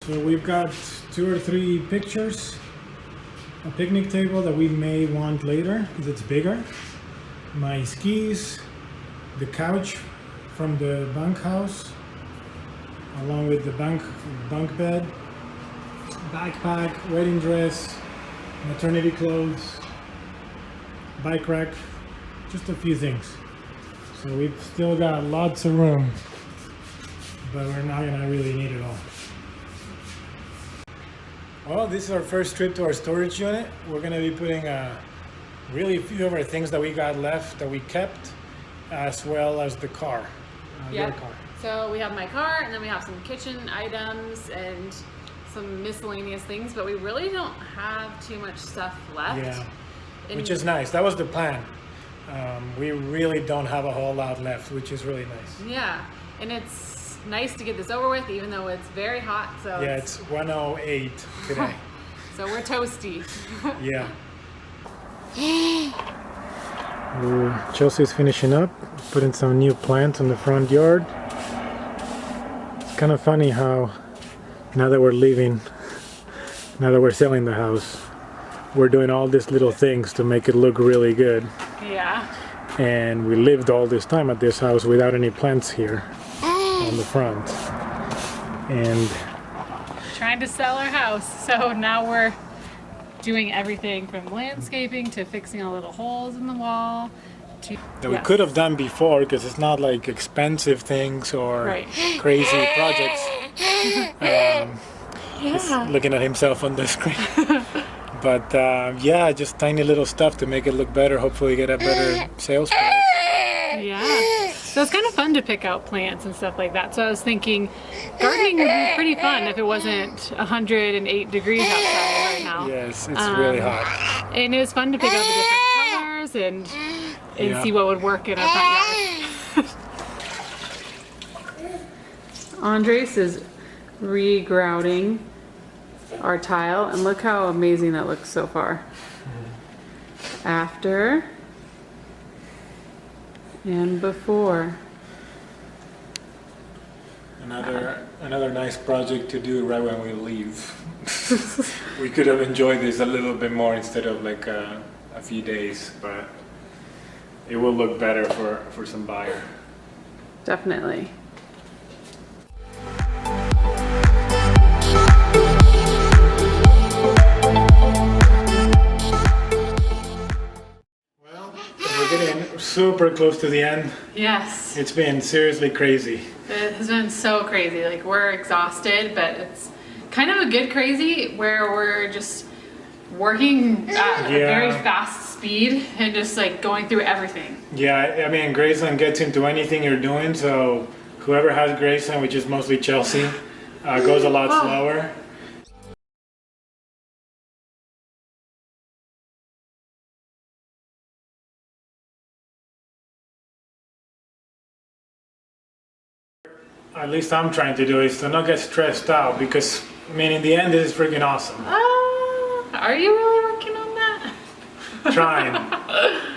So we've got 2 or 3 pictures, a picnic table that we may want later because it's bigger, my skis, the couch from the bunkhouse, along with the bunk bed, backpack, wedding dress, maternity clothes, bike rack, just a few things. So we've still got lots of room, but we're not gonna really need it all. Well, this is our first trip to our storage unit. We're gonna be putting really few of our things that we got left that we kept, as well as the car. Your car. So we have my car, and then we have some kitchen items and some miscellaneous things, but we really don't have too much stuff left. Yeah, which is nice. That was the plan. We really don't have a whole lot left, which is really nice. Yeah, and it's nice to get this over with, even though it's very hot. So yeah, it's 108 today. So we're toasty. Yeah. Chelsea's finishing up, putting some new plants in the front yard. It's kind of funny how now that we're leaving, now that we're selling the house, we're doing all these little things to make it look really good. Yeah. And we lived all this time at this house without any plants here on the front. And trying to sell our house, so now we're doing everything from landscaping to fixing all little holes in the wall to that we could have done before, because it's not like expensive things or crazy projects. He's looking at himself on the screen. But yeah, just tiny little stuff to make it look better, hopefully get a better sales price. Yeah, so it's kind of fun to pick out plants and stuff like that. So I was thinking gardening would be pretty fun if it wasn't 108 degrees outside right now. Yes, it's really hot. And it was fun to pick out the different colors and see what would work in our front yard. Andres is regrouting our tile, and look how amazing that looks so far. After and before. Another nice project to do right when we leave. We could have enjoyed this a little bit more instead of like a few days, but it will look better for some buyer. Definitely. We're getting super close to the end. Yes. It's been seriously crazy. It has been so crazy. Like, we're exhausted, but it's kind of a good crazy where we're just working at a very fast speed and just like going through everything. Yeah, I mean, Graceland gets into anything you're doing, so whoever has Graceland, which is mostly Chelsea, goes a lot slower. At least I'm trying to do is to not get stressed out, because I mean, in the end, this is freaking awesome. Are you really working on that? Trying.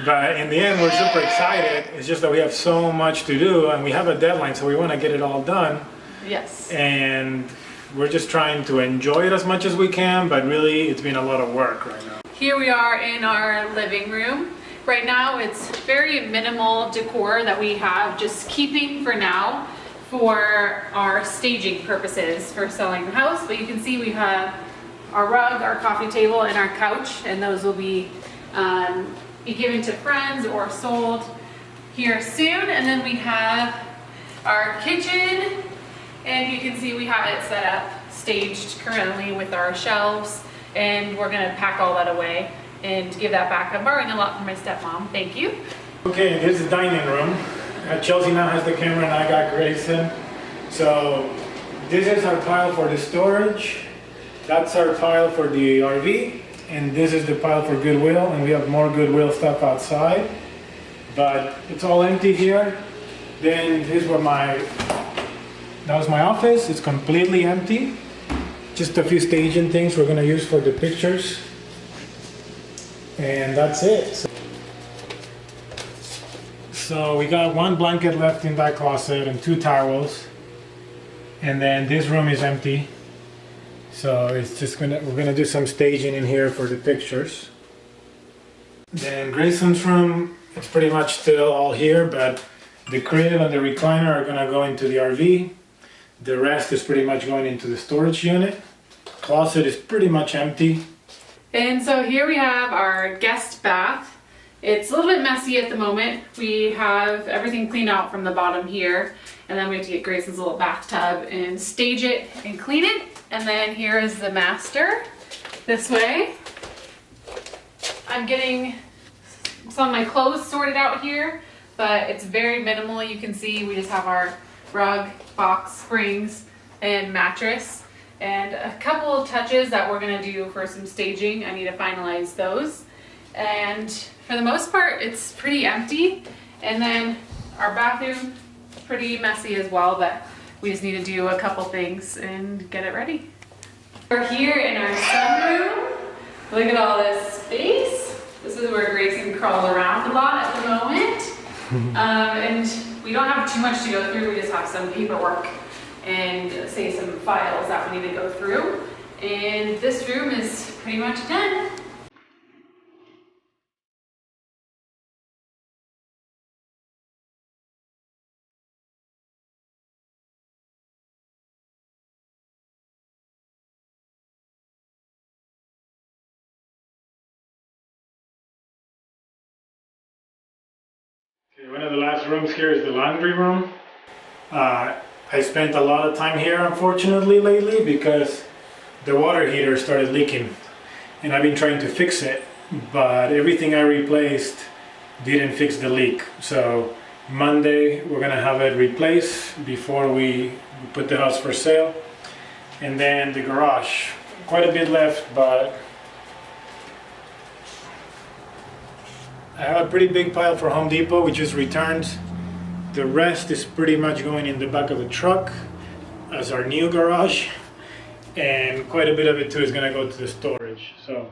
But in the end, we're super excited. It's just that we have so much to do, and we have a deadline, so we want to get it all done. Yes. And we're just trying to enjoy it as much as we can, but really, it's been a lot of work right now. Here we are in our living room. Right now, it's very minimal decor that we have, just keeping for now for our staging purposes for selling the house. But you can see we have our rug, our coffee table, and our couch, and those will be given to friends or sold here soon. And then we have our kitchen, and you can see we have it set up, staged currently with our shelves, and we're gonna pack all that away and give that back. I'm borrowing a lot from my stepmom, thank you. Okay, here's the dining room. Chelsea now has the camera and I got Grayson. So this is our pile for the storage. That's our pile for the RV. And this is the pile for Goodwill. And we have more Goodwill stuff outside. But it's all empty here. Then here's where that was my office. It's completely empty. Just a few staging things we're gonna use for the pictures. And that's it. So we got 1 blanket left in that closet and 2 towels. And then this room is empty. So it's just we're gonna do some staging in here for the pictures. Then Grayson's room, it's pretty much still all here, but the crib and the recliner are gonna go into the RV. The rest is pretty much going into the storage unit. Closet is pretty much empty. And so here we have our guest bath. It's a little bit messy at the moment. We have everything cleaned out from the bottom here, and then we have to get Grayson's little bathtub and stage it and clean it. And then here is the master this way. I'm getting some of my clothes sorted out here, but it's very minimal. You can see we just have our rug, box springs, and mattress, and a couple of touches that we're gonna do for some staging. I need to finalize those. And for the most part, it's pretty empty. And then our bathroom, pretty messy as well, but we just need to do a couple things and get it ready. We're here in our sunroom. Look at all this space. This is where Grayson crawls around a lot at the moment. And we don't have too much to go through. We just have some paperwork and say some files that we need to go through. And this room is pretty much done. Okay, one of the last rooms here is the laundry room. I spent a lot of time here, unfortunately, lately because the water heater started leaking, and I've been trying to fix it, but everything I replaced didn't fix the leak. So Monday we're gonna have it replaced before we put the house for sale. And then the garage, quite a bit left, but I have a pretty big pile for Home Depot, which just returned. The rest is pretty much going in the back of the truck as our new garage, and quite a bit of it too is gonna go to the storage. So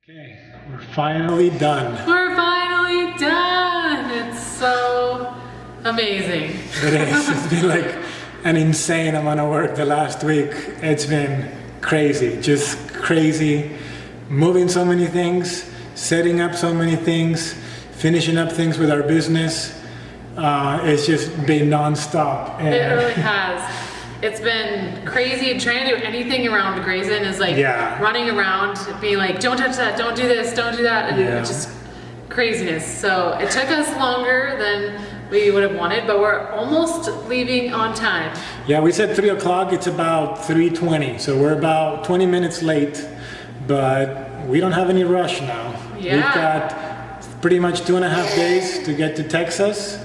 okay, we're finally done. We're finally done! It's so amazing. It is. It's been like an insane amount of work the last week. It's been crazy, just crazy. Moving so many things, setting up so many things, finishing up things with our business. It's just been non-stop. It really has. It's been crazy. Trying to do anything around Grayson is like running around, being like, don't touch that, don't do this, don't do that, and it's just craziness. So it took us longer than we would have wanted, but we're almost leaving on time. Yeah, we said 3 o'clock, it's about 3:20, so we're about 20 minutes late, but we don't have any rush now. Yeah. We've got pretty much 2.5 days to get to Texas,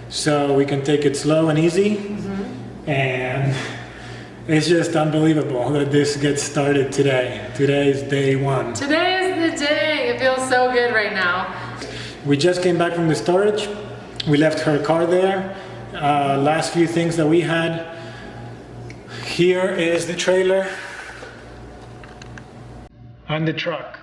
so we can take it slow and easy. And it's just unbelievable that this gets started today. Today is day one. Today is the day. It feels so good right now. We just came back from the storage. We left her car there. Last few things that we had. Here is the trailer and the truck.